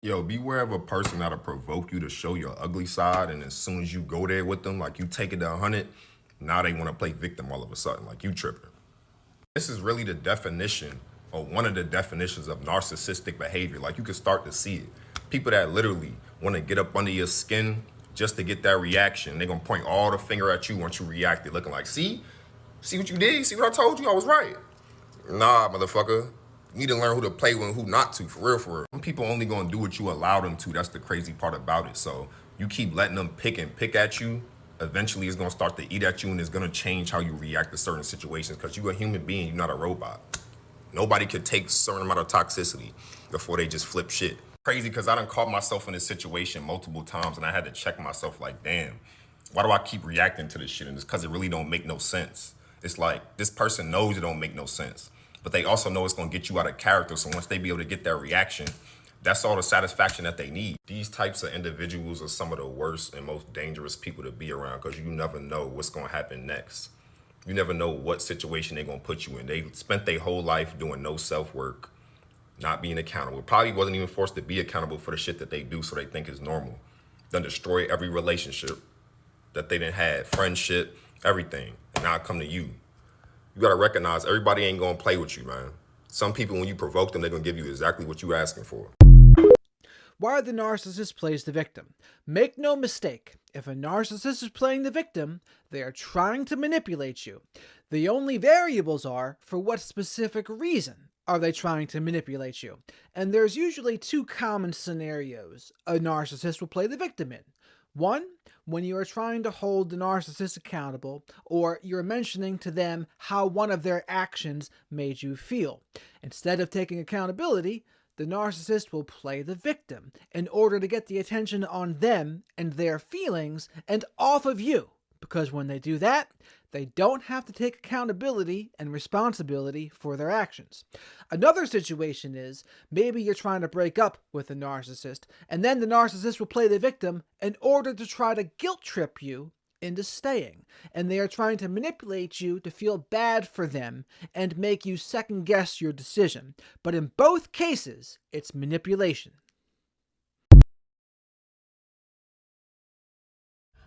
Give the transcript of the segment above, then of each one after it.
Yo, beware of a person that'll provoke you to show your ugly side, and as soon as you go there with them, like you take it to 100, now they want to play victim all of a sudden, like you tripping. This is really the definition, or one of the definitions of narcissistic behavior. Like you can start to see it. People that literally want to get up under your skin just to get that reaction. They're gonna point all the finger at you once you reacted, looking like, see what you did? See what I told you? I was right. Nah, motherfucker. You need to learn who to play with and who not to, for real, for real. Some people only gonna do what you allow them to. That's the crazy part about it. So you keep letting them pick at you, eventually it's gonna start to eat at you and it's gonna change how you react to certain situations because you're a human being, you're not a robot. Nobody could take a certain amount of toxicity before they just flip shit. Crazy because I done caught myself in this situation multiple times and I had to check myself like, damn, why do I keep reacting to this shit? And it's because it really don't make no sense. It's like this person knows it don't make no sense, but they also know it's gonna get you out of character. So once they be able to get that reaction, that's all the satisfaction that they need. These types of individuals are some of the worst and most dangerous people to be around because you never know what's gonna happen next. You never know what situation they're gonna put you in. They spent their whole life doing no self-work, not being accountable. Probably wasn't even forced to be accountable for the shit that they do, so they think is normal. Then destroy every relationship that they didn't have, friendship, everything. And now I come to you. You gotta recognize everybody ain't gonna play with you, man. Some people, when you provoke them, they're gonna give you exactly what you're asking for. Why the narcissist plays the victim. Make no mistake, if a narcissist is playing the victim, they are trying to manipulate you. The only variables are for what specific reason are they trying to manipulate you. And there's usually two common scenarios a narcissist will play the victim in. One, when you are trying to hold the narcissist accountable, or you're mentioning to them how one of their actions made you feel. Instead of taking accountability, the narcissist will play the victim in order to get the attention on them and their feelings and off of you. Because when they do that, they don't have to take accountability and responsibility for their actions. Another situation is maybe you're trying to break up with a narcissist, and then the narcissist will play the victim in order to try to guilt trip you into staying, and they are trying to manipulate you to feel bad for them and make you second guess your decision. But in both cases, it's manipulation.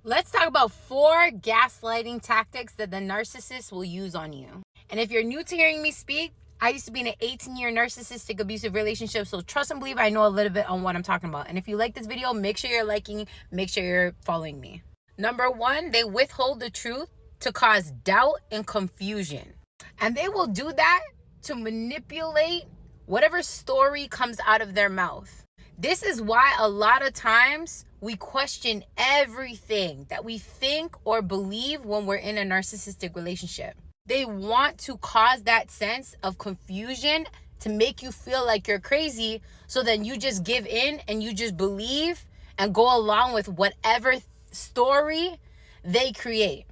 Let's talk about 4 gaslighting tactics that the narcissist will use on you. And if you're new to hearing me speak, I used to be in an 18-year narcissistic abusive relationship, so trust and believe I know a little bit on what I'm talking about. And if you like this video, make sure you're liking, make sure you're following me. Number 1, they withhold the truth to cause doubt and confusion. And they will do that to manipulate whatever story comes out of their mouth. This is why a lot of times we question everything that we think or believe when we're in a narcissistic relationship. They want to cause that sense of confusion to make you feel like you're crazy, so then you just give in and you just believe and go along with whatever story they create.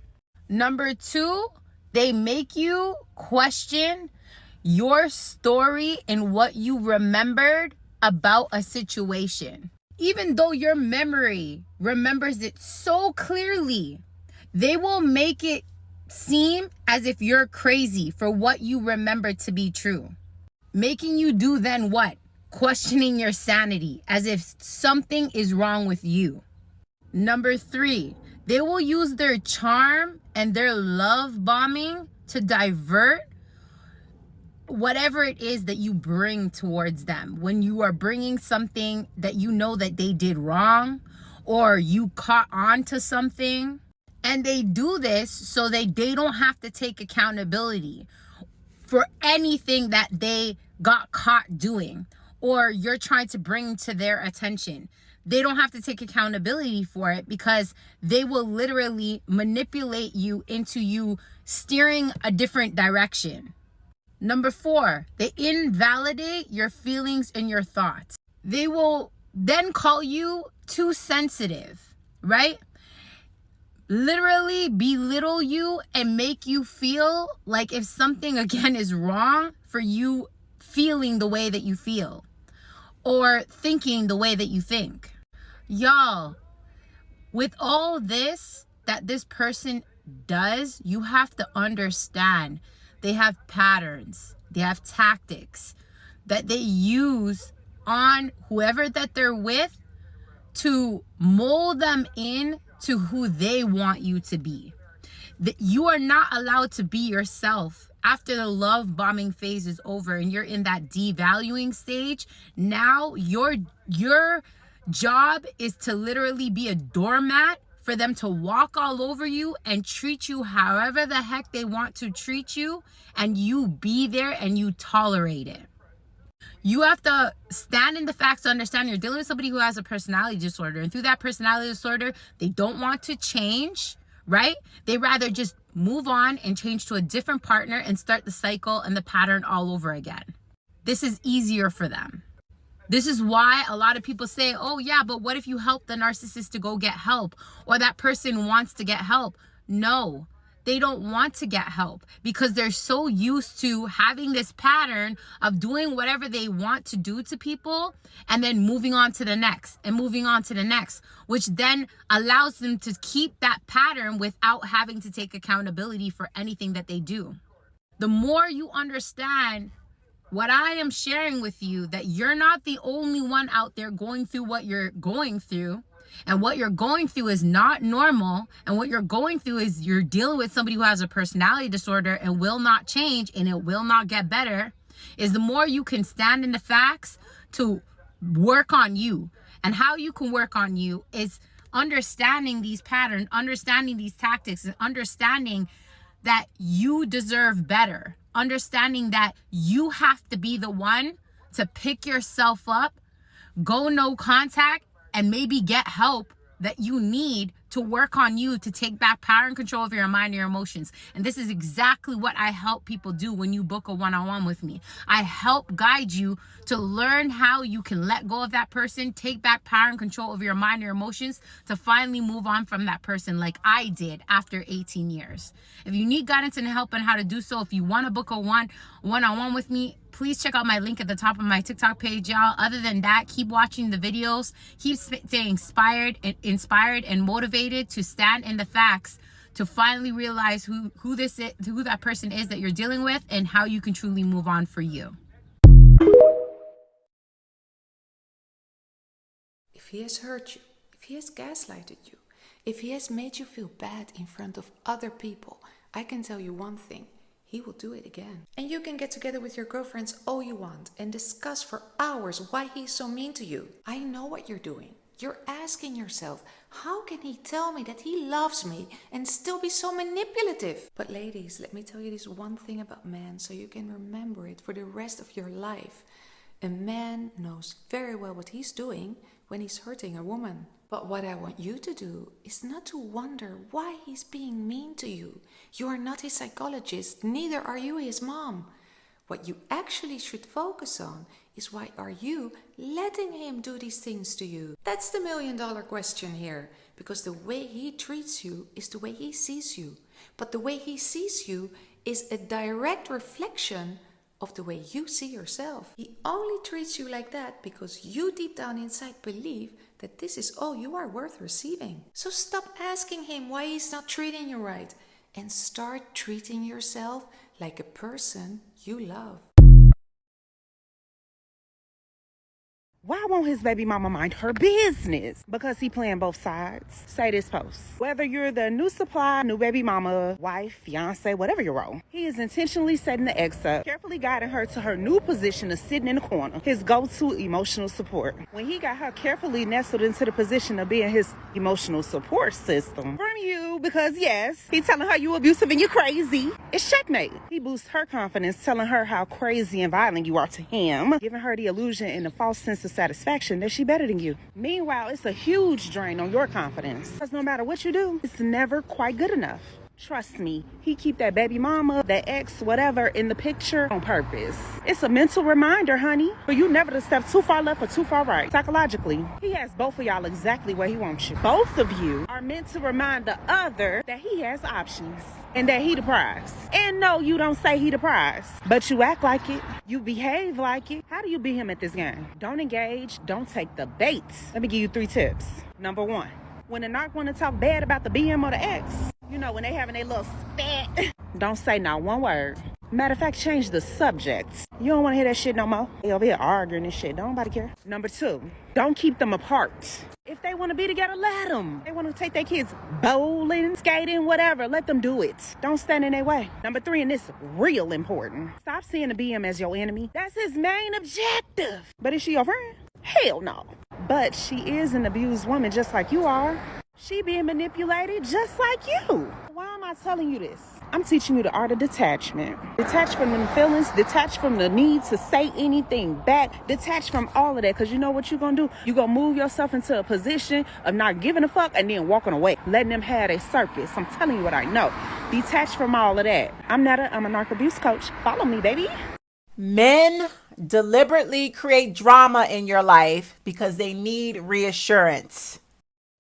Number 2, they make you question your story and what you remembered about a situation. Even though your memory remembers it so clearly, they will make it seem as if you're crazy for what you remember to be true. Making you do then what? Questioning your sanity, as if something is wrong with you. Number 3, they will use their charm and their love bombing to divert whatever it is that you bring towards them. When you are bringing something that you know that they did wrong, or you caught on to something, and they do this so they don't have to take accountability for anything that they got caught doing, or you're trying to bring to their attention. They don't have to take accountability for it because they will literally manipulate you into you steering a different direction. Number 4, they invalidate your feelings and your thoughts. They will then call you too sensitive, right? Literally belittle you and make you feel like if something again is wrong for you feeling the way that you feel or thinking the way that you think. Y'all, with all this that this person does, you have to understand they have patterns, they have tactics that they use on whoever that they're with to mold them in to who they want you to be. That you are not allowed to be yourself. After the love bombing phase is over and you're in that devaluing stage, now your job is to literally be a doormat for them to walk all over you and treat you however the heck they want to treat you, and you be there and you tolerate it. You have to stand in the facts to understand you're dealing with somebody who has a personality disorder, and through that personality disorder, they don't want to change, right? They rather just move on and change to a different partner and start the cycle and the pattern all over again. This is easier for them. This is why a lot of people say, oh yeah, but what if you help the narcissist to go get help, or that person wants to get help? No, they don't want to get help because they're so used to having this pattern of doing whatever they want to do to people and then moving on to the next and moving on to the next, which then allows them to keep that pattern without having to take accountability for anything that they do. The more you understand what I am sharing with you, that you're not the only one out there going through what you're going through, and what you're going through is not normal, and what you're going through is you're dealing with somebody who has a personality disorder and will not change and it will not get better, is the more you can stand in the facts to work on you. And how you can work on you is understanding these patterns, understanding these tactics, and understanding that you deserve better. Understanding that you have to be the one to pick yourself up, go no contact, and maybe get help that you need to work on you to take back power and control of your mind and your emotions. And this is exactly what I help people do when you book a one-on-one with me. I help guide you to learn how you can let go of that person, take back power and control over your mind and your emotions to finally move on from that person, like I did after 18 years. If you need guidance and help on how to do so, if you want to book a one-on-one with me, please check out my link at the top of my TikTok page, y'all. Other than that, keep watching the videos. Keep staying inspired and motivated to stand in the facts to finally realize who that person is that you're dealing with and how you can truly move on for you. If he has hurt you, if he has gaslighted you, if he has made you feel bad in front of other people, I can tell you one thing. He will do it again. And you can get together with your girlfriends all you want and discuss for hours why he's so mean to you. I know what you're doing. You're asking yourself, how can he tell me that he loves me and still be so manipulative? But ladies, let me tell you this one thing about men so you can remember it for the rest of your life. A man knows very well what he's doing when he's hurting a woman. But what I want you to do is not to wonder why he's being mean to you. You are not his psychologist, neither are you his mom. What you actually should focus on is why are you letting him do these things to you? That's the $1 million question here, because the way he treats you is the way he sees you. But the way he sees you is a direct reflection of the way you see yourself. He only treats you like that because you deep down inside believe that this is all you are worth receiving. So stop asking him why he's not treating you right and start treating yourself like a person you love. Why won't his baby mama mind her business? Because he playing both sides. Say this post. Whether you're the new supply, new baby mama, wife, fiance, whatever your role, he is intentionally setting the ex up, carefully guiding her to her new position of sitting in the corner, his go-to emotional support. When he got her carefully nestled into the position of being his emotional support system from you, because yes, he's telling her you abusive and you crazy, it's checkmate. He boosts her confidence, telling her how crazy and violent you are to him, giving her the illusion and the false sense of satisfaction that she better than you. Meanwhile, it's a huge drain on your confidence, because no matter what you do, it's never quite good enough. Trust me, he keep that baby mama, that ex, whatever, in the picture on purpose. It's a mental reminder, honey, for you never to step too far left or too far right. Psychologically, he has both of y'all exactly where he wants you. Both of you are meant to remind the other that he has options and that he the prize. And no, you don't say he the prize, but you act like it. You behave like it. How do you beat him at this game? Don't engage. Don't take the bait. Let me give you 3 tips. Number 1, when the narc want to talk bad about the BM or the ex, you know, when they having their little spat, don't say not one word. Matter of fact, change the subject. You don't want to hear that shit no more. They over here arguing and shit. Don't nobody care. Number 2, don't keep them apart. If they want to be together, let them. They want to take their kids bowling, skating, whatever. Let them do it. Don't stand in their way. Number 3, and this is real important. Stop seeing the BM as your enemy. That's his main objective. But is she your friend? Hell no. But she is an abused woman just like you are. She being manipulated just like you. Why am I telling you this? I'm teaching you the art of detachment. Detach from them feelings, detach from the need to say anything back, detach from all of that. Because you know what you're going to do? You're going to move yourself into a position of not giving a fuck and then walking away, letting them have a circus. I'm telling you what I know. Detach from all of that. I'm Netta. I'm a narc abuse coach. Follow me, baby. Men deliberately create drama in your life because they need reassurance.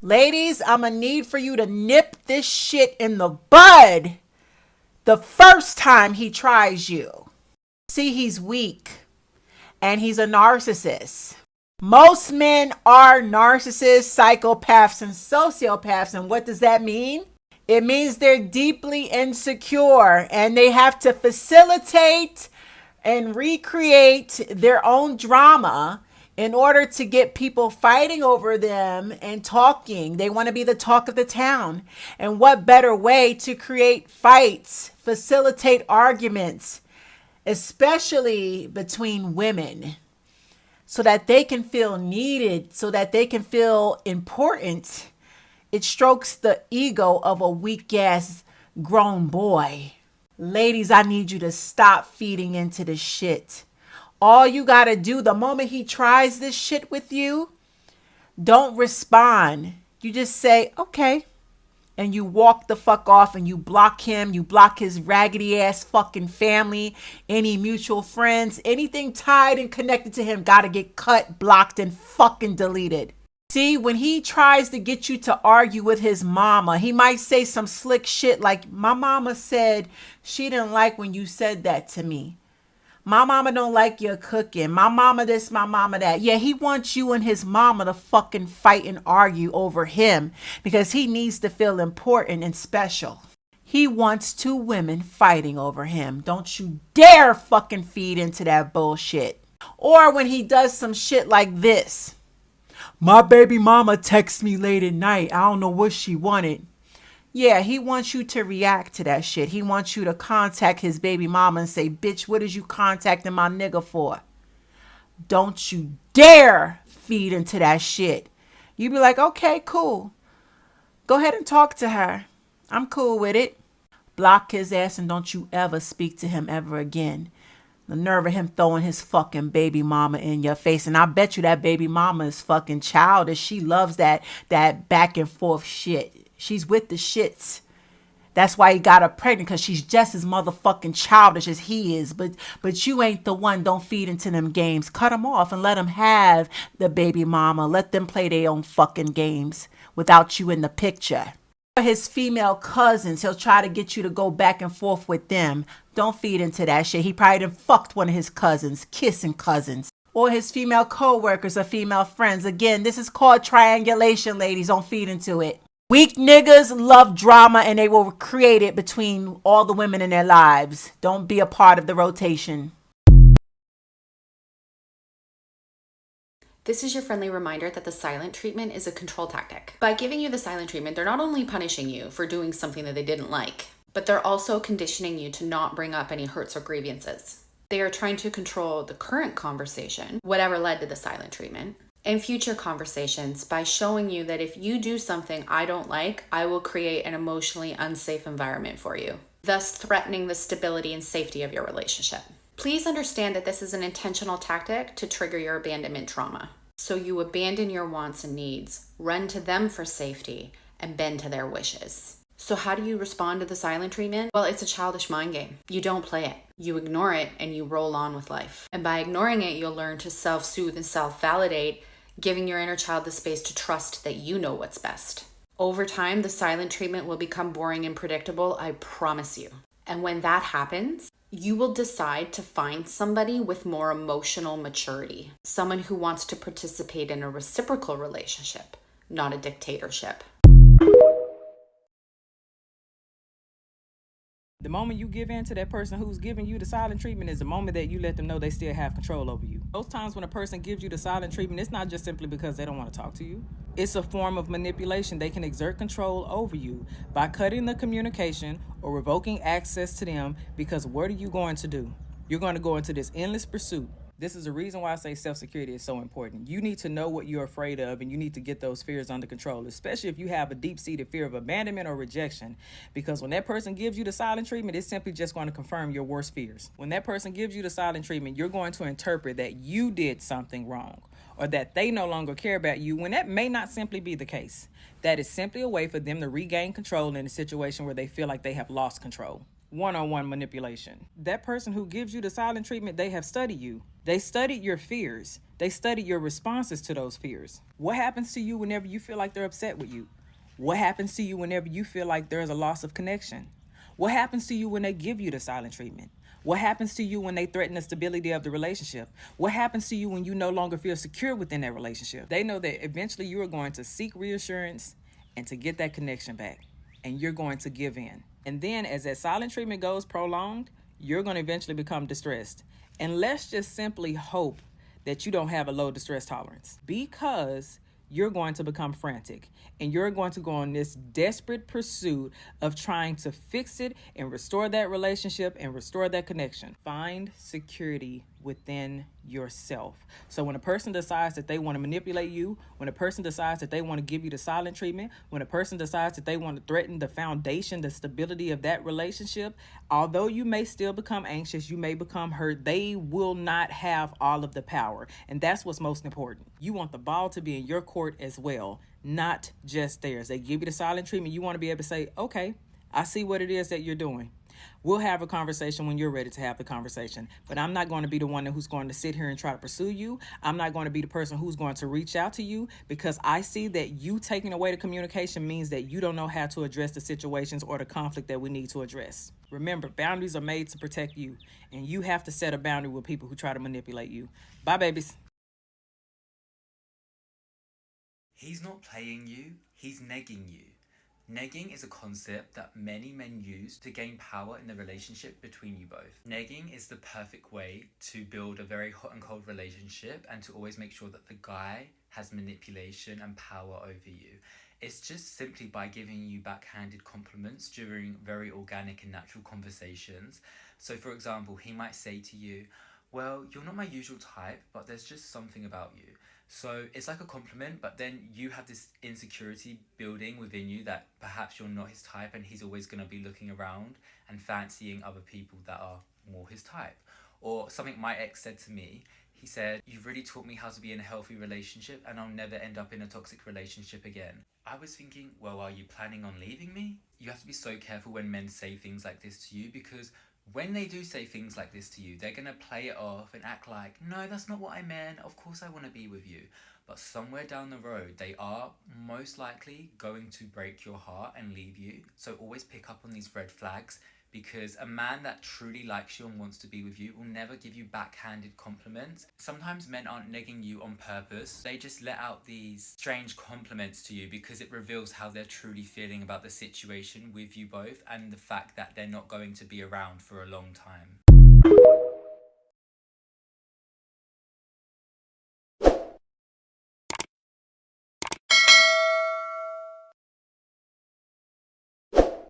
Ladies, I'm going to need for you to nip this shit in the bud the first time he tries you. See, he's weak and he's a narcissist. Most men are narcissists, psychopaths, and sociopaths. And what does that mean? It means they're deeply insecure and they have to facilitate and recreate their own drama in order to get people fighting over them and talking. They want to be the talk of the town. And what better way to create fights, facilitate arguments, especially between women, so that they can feel needed, so that they can feel important. It strokes the ego of a weak-ass grown boy. Ladies, I need you to stop feeding into this shit. All you got to do the moment he tries this shit with you, don't respond. You just say, okay. And you walk the fuck off and you block him. You block his raggedy ass fucking family, any mutual friends, anything tied and connected to him got to get cut, blocked, and fucking deleted. See, when he tries to get you to argue with his mama, he might say some slick shit like, my mama said she didn't like when you said that to me. My mama don't like your cooking. My mama this, my mama that. Yeah, he wants you and his mama to fucking fight and argue over him because he needs to feel important and special. He wants 2 women fighting over him. Don't you dare fucking feed into that bullshit. Or when he does some shit like this. My baby mama texts me late at night. I don't know what she wanted. Yeah, he wants you to react to that shit. He wants you to contact his baby mama and say, bitch, what is you contacting my nigga for? Don't you dare feed into that shit. You be like, okay, cool. Go ahead and talk to her. I'm cool with it. Block his ass and don't you ever speak to him ever again. The nerve of him throwing his fucking baby mama in your face. And I bet you that baby mama is fucking childish. She loves that back and forth shit. She's with the shits. That's why he got her pregnant, because she's just as motherfucking childish as he is. But you ain't the one. Don't feed into them games. Cut them off and let them have the baby mama. Let them play their own fucking games without you in the picture. His female cousins, he'll try to get you to go back and forth with them. Don't feed into that shit. He probably done fucked one of his cousins, kissing cousins. Or his female co-workers or female friends. Again, this is called triangulation, ladies. Don't feed into it. Weak niggas love drama and they will create it between all the women in their lives. Don't be a part of the rotation. This is your friendly reminder that the silent treatment is a control tactic. By giving you the silent treatment, they're not only punishing you for doing something that they didn't like, but they're also conditioning you to not bring up any hurts or grievances. They are trying to control the current conversation, whatever led to the silent treatment, and future conversations by showing you that if you do something I don't like, I will create an emotionally unsafe environment for you, thus threatening the stability and safety of your relationship. Please understand that this is an intentional tactic to trigger your abandonment trauma. So you abandon your wants and needs, run to them for safety, and bend to their wishes. So how do you respond to the silent treatment? Well, it's a childish mind game. You don't play it. You ignore it and you roll on with life. And by ignoring it, you'll learn to self-soothe and self-validate, giving your inner child the space to trust that you know what's best. Over time, the silent treatment will become boring and predictable, I promise you. And when that happens, you will decide to find somebody with more emotional maturity, someone who wants to participate in a reciprocal relationship, not a dictatorship. The moment you give in to that person who's giving you the silent treatment is the moment that you let them know they still have control over you. Those times when a person gives you the silent treatment, it's not just simply because they don't want to talk to you. It's a form of manipulation. They can exert control over you by cutting the communication or revoking access to them, because what are you going to do? You're going to go into this endless pursuit. This is the reason why I say self-security is so important. You need to know what you're afraid of, and you need to get those fears under control, especially if you have a deep-seated fear of abandonment or rejection. Because when that person gives you the silent treatment, it's simply just going to confirm your worst fears. When that person gives you the silent treatment, you're going to interpret that you did something wrong, or that they no longer care about you, when that may not simply be the case. That is simply a way for them to regain control in a situation where they feel like they have lost control. One-on-one manipulation. That person who gives you the silent treatment, they have studied you. They studied your fears. They studied your responses to those fears. What happens to you whenever you feel like they're upset with you? What happens to you whenever you feel like there's a loss of connection? What happens to you when they give you the silent treatment? What happens to you when they threaten the stability of the relationship? What happens to you when you no longer feel secure within that relationship? They know that eventually you are going to seek reassurance and to get that connection back, and you're going to give in. And then as that silent treatment goes prolonged, you're going to eventually become distressed. And let's just simply hope that you don't have a low distress tolerance, because you're going to become frantic and you're going to go on this desperate pursuit of trying to fix it and restore that relationship and restore that connection. Find security within yourself. So when a person decides that they want to manipulate you, when a person decides that they want to give you the silent treatment, when a person decides that they want to threaten the foundation, the stability of that relationship, although you may still become anxious, you may become hurt, they will not have all of the power. And that's what's most important. You want the ball to be in your court as well, not just theirs. They give you the silent treatment. You want to be able to say, okay, I see what it is that you're doing. We'll have a conversation when you're ready to have the conversation. But I'm not going to be the one who's going to sit here and try to pursue you. I'm not going to be the person who's going to reach out to you, because I see that you taking away the communication means that you don't know how to address the situations or the conflict that we need to address. Remember, boundaries are made to protect you, and you have to set a boundary with people who try to manipulate you. Bye, babies. He's not playing you, he's negging you. Negging is a concept that many men use to gain power in the relationship between you both. Negging is the perfect way to build a very hot and cold relationship and to always make sure that the guy has manipulation and power over you. It's just simply by giving you backhanded compliments during very organic and natural conversations. So for example, he might say to you, well, you're not my usual type, but there's just something about you. So it's like a compliment, but then you have this insecurity building within you that perhaps you're not his type, and he's always going to be looking around and fancying other people that are more his type. Or something my ex said to me, he said, you've really taught me how to be in a healthy relationship and I'll never end up in a toxic relationship again. I was thinking, well, are you planning on leaving me? You have to be so careful when men say things like this to you, because when they do say things like this to you, they're going to play it off and act like, no, that's not what I meant. Of course I want to be with you. But somewhere down the road, they are most likely going to break your heart and leave you. So always pick up on these red flags, because a man that truly likes you and wants to be with you will never give you backhanded compliments. Sometimes men aren't negging you on purpose. They just let out these strange compliments to you because it reveals how they're truly feeling about the situation with you both and the fact that they're not going to be around for a long time.